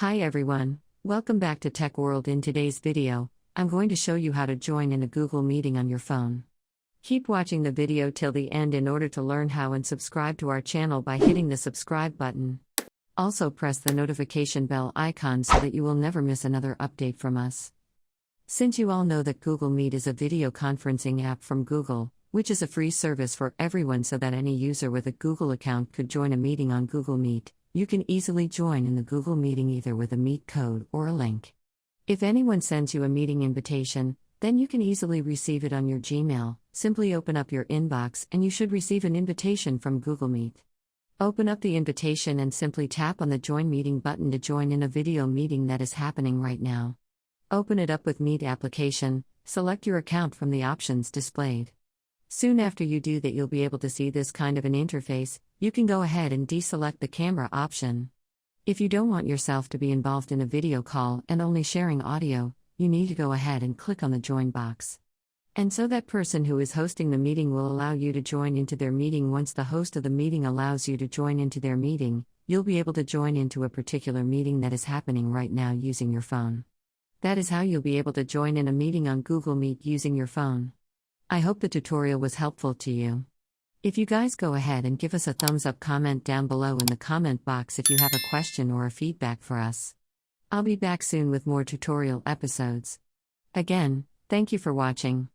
Hi everyone, welcome back to Tech World. In today's video, I'm going to show you how to join in a Google Meeting on your phone. Keep watching the video till the end in order to learn how, and subscribe to our channel by hitting the subscribe button. Also press the notification bell icon so that you will never miss another update from us. Since you all know that Google Meet is a video conferencing app from Google, which is a free service for everyone so that any user with a Google account could join a meeting on Google Meet, you can easily join in the Google Meeting either with a Meet code or a link. If anyone sends you a meeting invitation, then you can easily receive it on your Gmail. Simply open up your inbox and you should receive an invitation from Google Meet. Open up the invitation and simply tap on the Join Meeting button to join in a video meeting that is happening right now. Open it up with Meet application, select your account from the options displayed. Soon after you do that, you'll be able to see this kind of an interface. You can go ahead and deselect the camera option. If you don't want yourself to be involved in a video call and only sharing audio, you need to go ahead and click on the Join box. And so that person who is hosting the meeting will allow you to join into their meeting. Once the host of the meeting allows you to join into their meeting, you'll be able to join into a particular meeting that is happening right now using your phone. That is how you'll be able to join in a meeting on Google Meet using your phone. I hope the tutorial was helpful to you. If you guys go ahead and give us a thumbs up, comment down below in the comment box if you have a question or a feedback for us. I'll be back soon with more tutorial episodes. Again, thank you for watching.